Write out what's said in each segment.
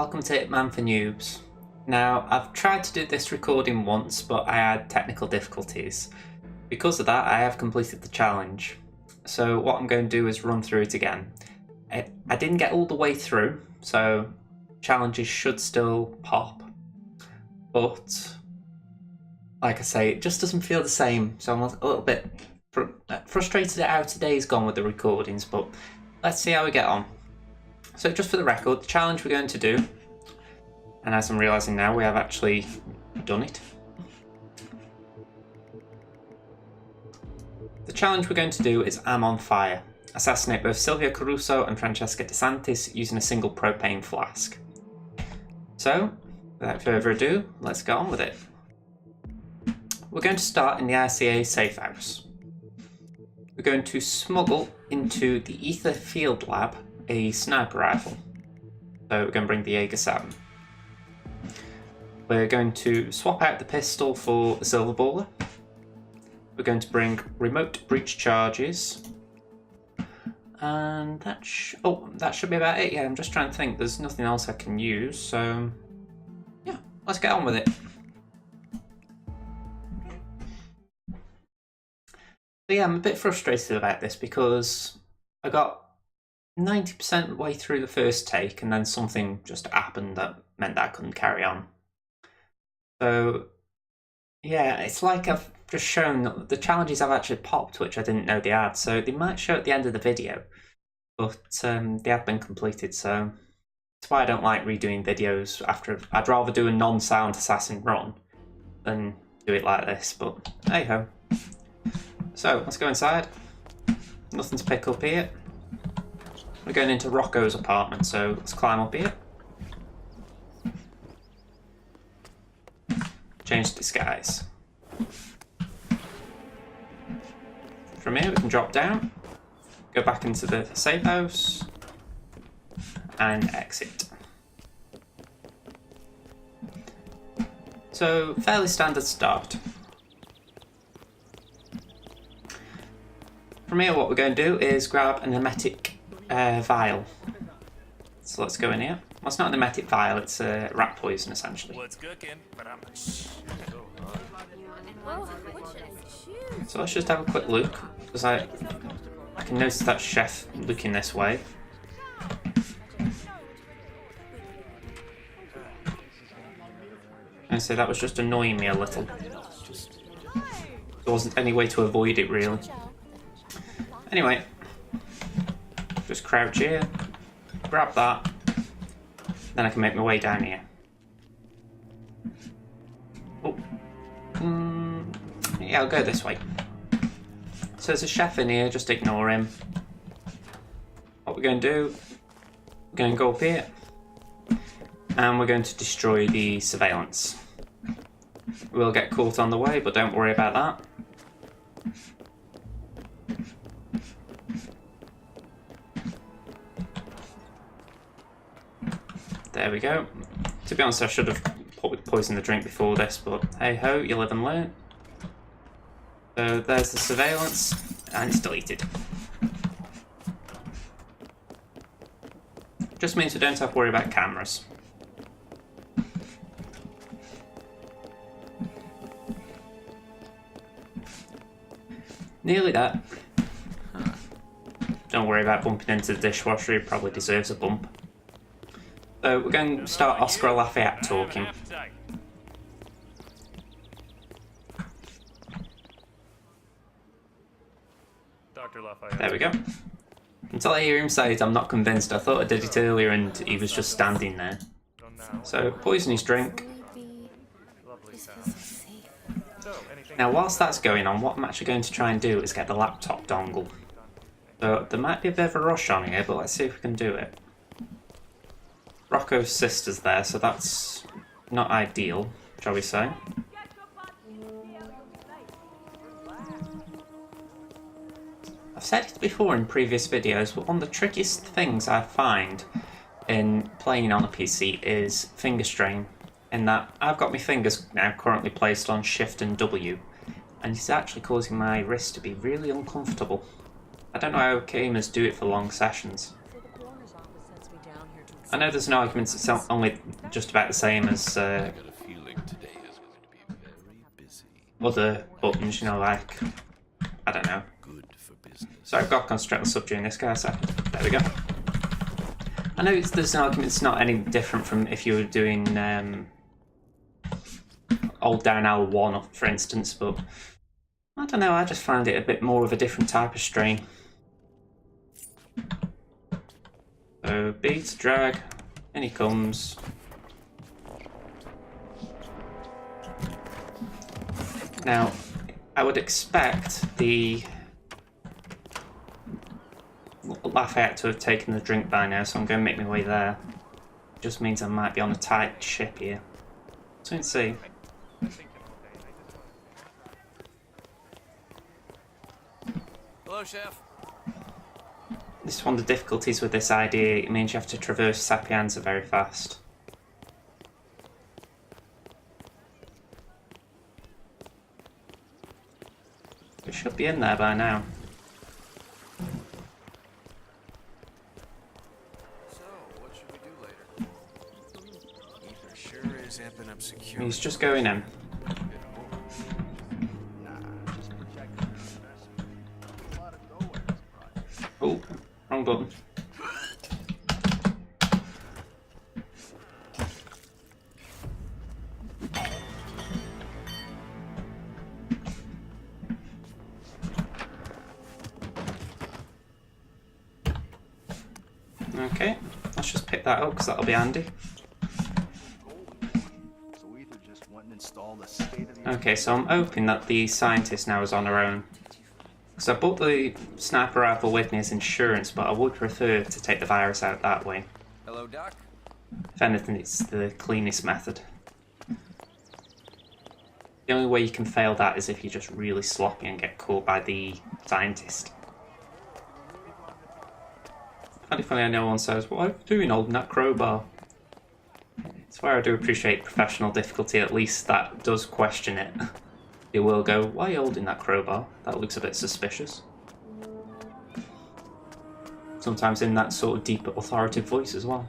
welcome to Hitman for Newbs. Now, I've tried to do this recording once, but I had technical difficulties. Because of that, I have completed the challenge. So what I'm going to do is run through it again. I didn't get all the way through, so challenges should still pop. But, like I say, it just doesn't feel the same, so I'm a little bit frustrated at how today's gone with the recordings, but let's see how we get on. So just for the record, the challenge we're going to do, and as I'm realising now, we have actually done it. The challenge we're going to do is I'm on fire. Assassinate both Silvia Caruso and Francesca De Santis using a single propane flask. So, without further ado, let's get on with it. We're going to start in the RCA safe house. We're going to smuggle into the Ether Field Lab a sniper rifle. So we're going to bring the Jaeger 7. We're going to swap out the pistol for the silver baller. We're going to bring remote breach charges. And that should be about it. Yeah, I'm just trying to think. There's nothing else I can use, so yeah, let's get on with it. So yeah, I'm a bit frustrated about this because I got 90% of the way through the first take and then something just happened that meant that I couldn't carry on. So yeah, it's like I've just shown the challenges have actually popped, which I didn't know they had. So they might show at the end of the video, but they have been completed. So that's why I don't like redoing videos after. I'd rather do a non-sound assassin run than do it like this, but hey ho. So let's go inside. Nothing to pick up here. We're going into Rocco's apartment, so let's climb up here. Change disguise. From here we can drop down, go back into the safe house, and exit. So, fairly standard start. From here what we're going to do is grab an emetic vial. So let's go in here. Well, it's not an emetic vial, it's rat poison essentially. What's cooking? So let's just have a quick look, because I can notice that chef looking this way. And so that was just annoying me a little. There wasn't any way to avoid it really. Anyway, just crouch here, grab that, then I can make my way down here. Oh, yeah, I'll go this way. So there's a chef in here, just ignore him. What we're going to do, we're going to go up here, and we're going to destroy the surveillance. We'll get caught on the way, but don't worry about that. There we go. To be honest, I should have poisoned the drink before this, but hey ho, you live and learn. So there's the surveillance, and it's deleted. Just means we don't have to worry about cameras. Nearly there. Don't worry about bumping into the dishwasher, it probably deserves a bump. So we're going to start Oscar Lafayette talking. Dr. Lafayette. There we go. Until I hear him say it, I'm not convinced. I thought I did it earlier and he was just standing there. So, poison his drink. Now, whilst that's going on, what I'm actually going to try and do is get the laptop dongle. So, there might be a bit of a rush on here, but let's see if we can do it. Rocco's sister's there, so that's not ideal, shall we say. I've said it before in previous videos, but one of the trickiest things I find in playing on a PC is finger strain. In that I've got my fingers now currently placed on Shift and W, and it's actually causing my wrist to be really uncomfortable. I don't know how gamers do it for long sessions. I know there's an argument it's only just about the same as other buttons, you know, like, I don't know. So I've got construct and subdue in this guy, so there we go. I know there's an argument it's not any different from if you were doing hold down L1, for instance, but I don't know, I just find it a bit more of a different type of strain. So B to drag, in he comes. Now, I would expect the Lafayette to have taken the drink by now, so I'm going to make my way there. Just means I might be on a tight ship here. So let's see. Hello, Chef. This is one of the difficulties with this idea. It means you have to traverse Sapienza very fast. It should be in there by now. So, what should we do later? Ether sure is amping up security. He's just going in. Oh, wrong button. Okay, let's just pick that up because that'll be handy. Okay, so I'm hoping that the scientist now is on her own. Because I bought the sniper rifle with me as insurance, but I would prefer to take the virus out that way. Hello, Doc. If anything, it's the cleanest method. The only way you can fail that is if you're just really sloppy and get caught by the scientist. Funny, I know one says, "What are you doing holding that crowbar?" It's where I do appreciate professional difficulty, at least that does question it. You will go, "Why are you holding that crowbar? That looks a bit suspicious." Sometimes in that sort of deep authoritative voice as well.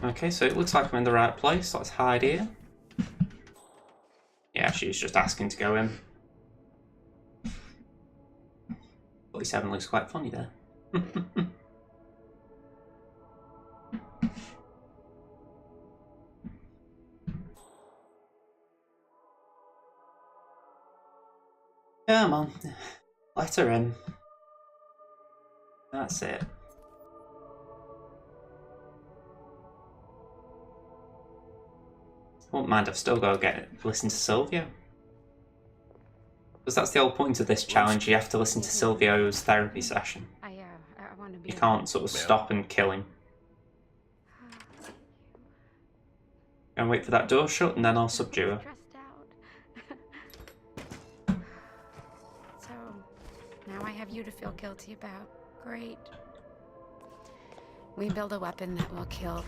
Okay, so it looks like I'm in the right place. Let's hide here. Yeah, she's just asking to go in. 47 looks quite funny there. Come on, let her in. That's it. I won't mind, I've still got to listen to Silvio. Because that's the whole point of this challenge, you have to listen to Silvio's therapy session. I want to be. You can't sort of stop and kill him. Go and wait for that door shut and then I'll subdue her. Stressed out. So, now I have you to feel guilty about. Great. We build a weapon that will kill.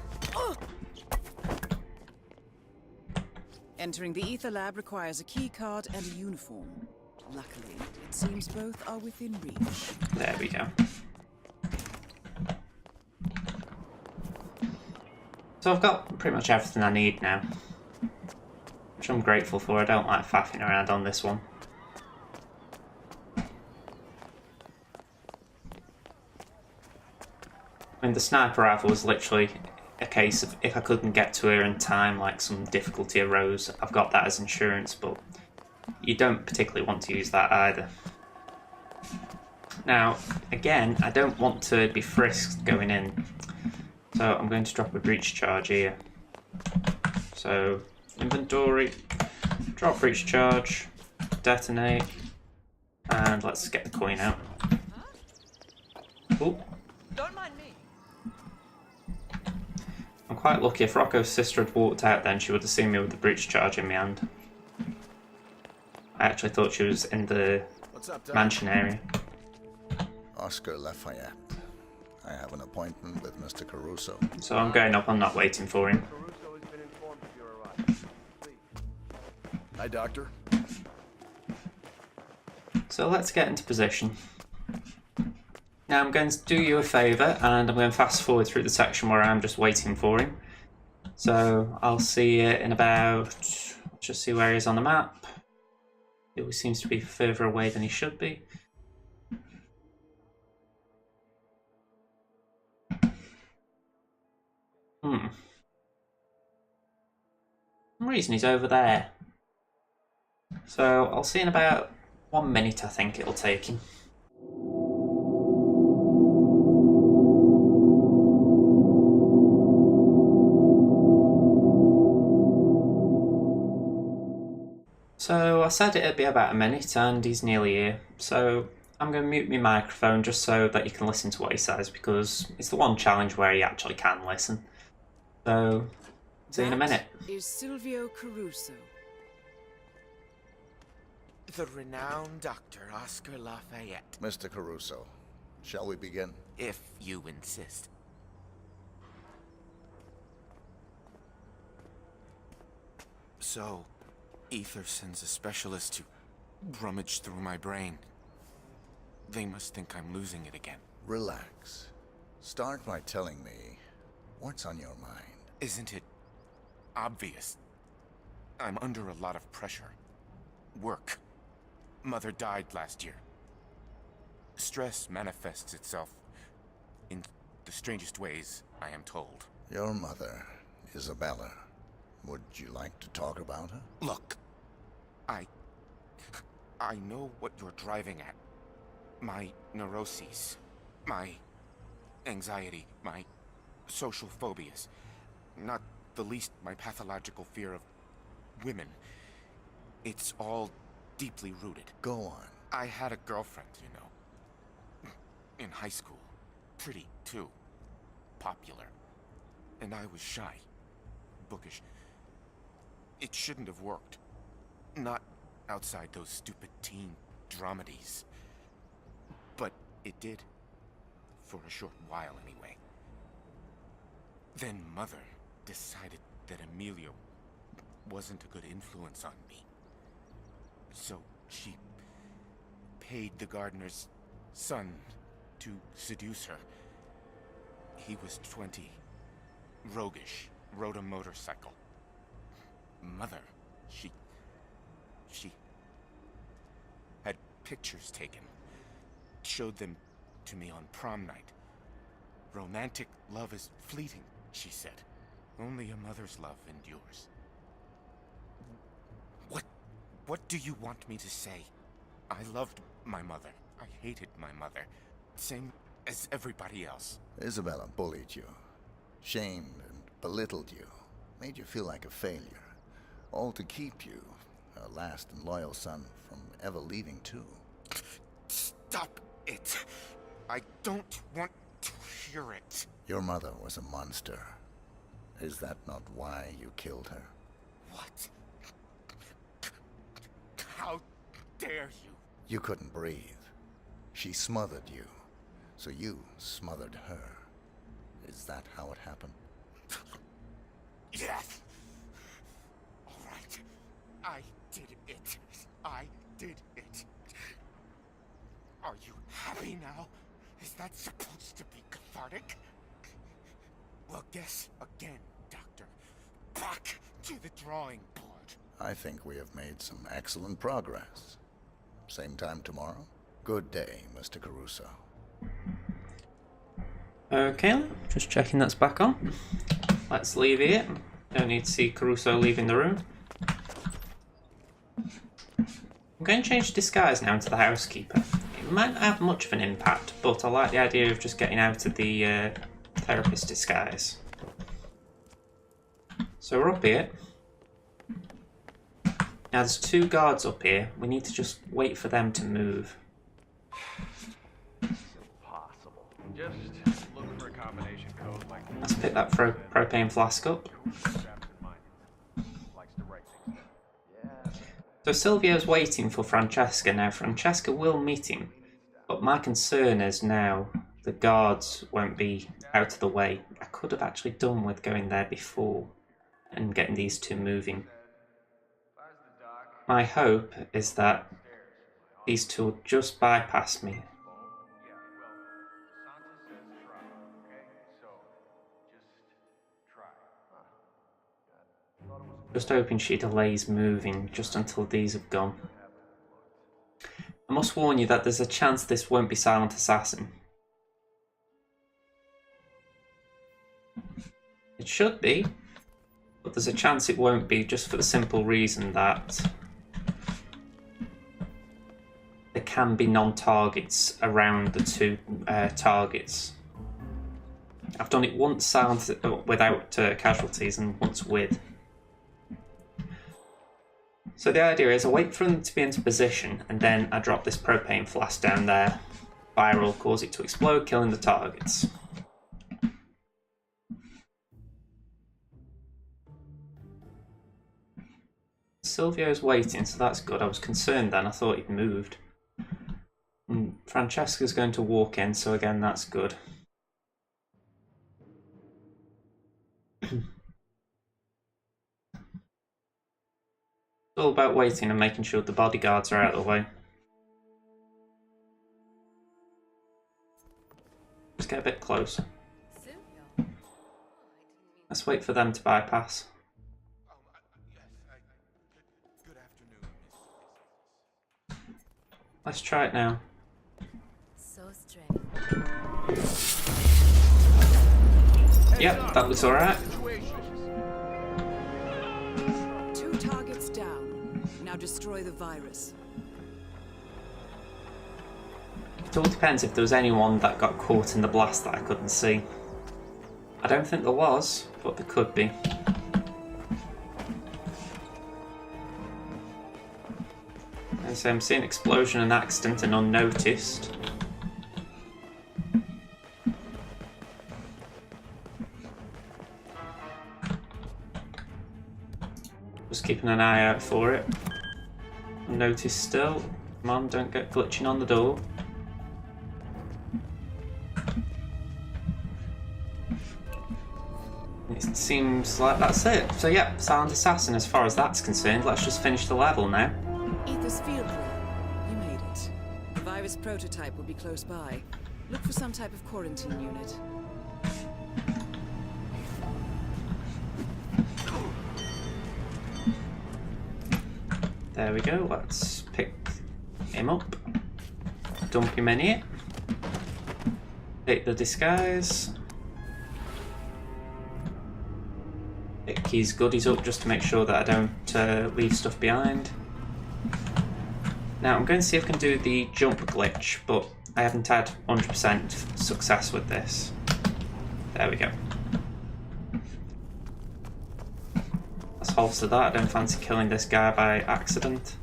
Entering the ether lab requires a key card and a uniform. Luckily, it seems both are within reach. There we go. So I've got pretty much everything I need now, which I'm grateful for. I don't like faffing around on this one. I mean, the sniper rifle was literally a case of if I couldn't get to her in time, like some difficulty arose, I've got that as insurance, but you don't particularly want to use that either. Now, again, I don't want to be frisked going in, so I'm going to drop a breach charge here. So, inventory, drop breach charge, detonate, and let's get the coin out. Ooh. Don't mind me. I'm quite lucky. If Rocco's sister had walked out then, she would have seen me with the breach charge in my hand. I actually thought she was in the mansion area. Oscar Lafayette. I have an appointment with Mr. Caruso. So I'm going up, I'm not waiting for him. Caruso has been informed of your arrival. Please. Hi, Doctor. So let's get into position. Now I'm going to do you a favour and I'm going to fast forward through the section where I'm just waiting for him. So I'll see you in about... let's just see where he is on the map. He always seems to be further away than he should be. For some reason he's over there. So I'll see in about 1 minute, I think it'll take him. So I said it'd be about 1 minute and he's nearly here. So I'm going to mute my microphone just so that you can listen to what he says, because it's the one challenge where he actually can listen. So, see you in a minute. That is Silvio Caruso. The renowned Dr. Oscar Lafayette, Mr. Caruso, shall we begin? if you insist. So, Ether sends a specialist to rummage through my brain. They must think I'm losing it again. Relax. Start by telling me what's on your mind. Isn't it obvious? I'm under a lot of pressure. Work. Mother died last year. Stress manifests itself in the strangest ways, I am told. Your mother, Isabella. Would you like to talk about her? Look, I know what you're driving at. My neuroses, my anxiety, my social phobias. Not the least my pathological fear of women. It's all deeply rooted. Go on. I had a girlfriend, you know. In high school. Pretty, too. Popular. And I was shy. Bookish. It shouldn't have worked. Not outside those stupid teen dramedies. But it did. For a short while, anyway. Then Mother decided that Emilio wasn't a good influence on me. So she paid the gardener's son to seduce her. He was 20, roguish, rode a motorcycle. Mother, she had pictures taken, showed them to me on prom night. Romantic love is fleeting, she said. Only a mother's love endures. What do you want me to say? I loved my mother. I hated my mother. Same as everybody else. Isabella bullied you, shamed and belittled you, made you feel like a failure. All to keep you, her last and loyal son, from ever leaving too. Stop it. I don't want to hear it. Your mother was a monster. Is that not why you killed her? What? How dare you? You couldn't breathe. She smothered you, so you smothered her. Is that how it happened? Yes. All right. I did it. I did it. Are you happy now? Is that supposed to be cathartic? Well, guess again, Doctor. Back to the drawing board. I think we have made some excellent progress. Same time tomorrow? Good day, Mr. Caruso. Okay, just checking that's back on. Let's leave it. Don't need to see Caruso leaving the room. I'm going to change disguise now into the housekeeper. It might not have much of an impact, but I like the idea of just getting out of the therapist disguise. So we're up here. Now there's 2 guards up here. We need to just wait for them to move. Impossible. Just look for a combination code like Let's pick that propane flask up. likes to write things. So Silvio's waiting for Francesca. Now Francesca will meet him, but my concern is now the guards won't be out of the way. I could have actually done with going there before and getting these 2 moving. My hope is that these two will just bypass me. Yeah, well, Santa says try, okay? So, just try. Just hoping she delays moving just until these have gone. I must warn you that there's a chance this won't be Silent Assassin. It should be, but there's a chance it won't be, just for the simple reason that there can be non-targets around the two targets. I've done it once without casualties and once with. So the idea is I wait for them to be into position and then I drop this propane flask down there. Fire will cause it to explode, killing the targets. Silvio's waiting, so that's good. I was concerned then, I thought he'd moved. And Francesca's going to walk in, so again, that's good. It's all about waiting and making sure the bodyguards are out of the way. Just get a bit closer. Let's wait for them to bypass. Good afternoon, Miss. Let's try it now. So strange. Yep, that looks alright. Two targets down. Now destroy the virus. It all depends if there was anyone that got caught in the blast that I couldn't see. I don't think there was, but there could be. And so I'm seeing explosion and accident and unnoticed. Just keeping an eye out for it. Unnoticed still. Come on, don't get glitching on the door. It seems like that's it. So yeah, Silent Assassin as far as that's concerned. Let's just finish the level now. Ether's field lab. You made it. The virus prototype will be close by. Look for some type of quarantine unit. There we go, let's pick him up. Dump him in here. Take the disguise. Pick his goodies up just to make sure that I don't leave stuff behind. Now I'm going to see if I can do the jump glitch, but I haven't had 100% success with this. There we go. Let's holster that, I don't fancy killing this guy by accident.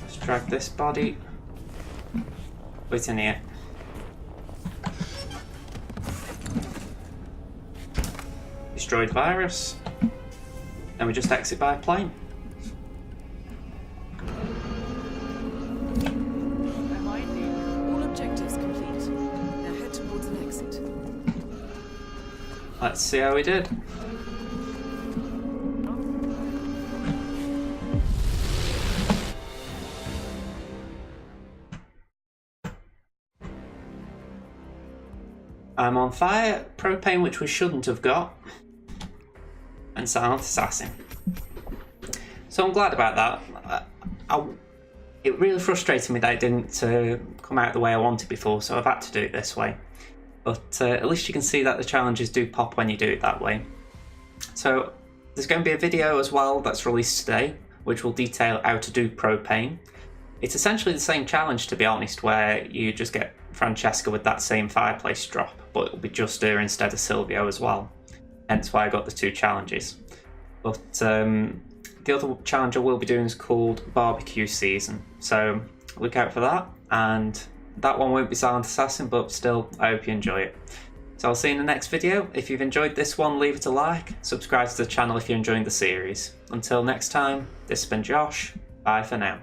Let's drag this body. Wait in here. Destroyed virus. Then we just exit by plane. All objectives complete. Now head towards an exit. Let's see how we did. I'm on fire, propane which we shouldn't have got, and Silent Assassin. So I'm glad about that. It really frustrated me that it didn't come out the way I wanted before, so I've had to do it this way. But at least you can see that the challenges do pop when you do it that way. So there's going to be a video as well that's released today, which will detail how to do propane. It's essentially the same challenge, to be honest, where you just get Francesca with that same fireplace drop, but it'll be just her instead of Silvio as well. Hence why I got the two challenges. But the other challenge I will be doing is called Barbecue Season, so look out for that. And that one won't be Silent Assassin, but still, I hope you enjoy it. So I'll see you in the next video. If you've enjoyed this one, leave it a like, subscribe to the channel if you're enjoying the series. Until next time, this has been Josh. Bye for now.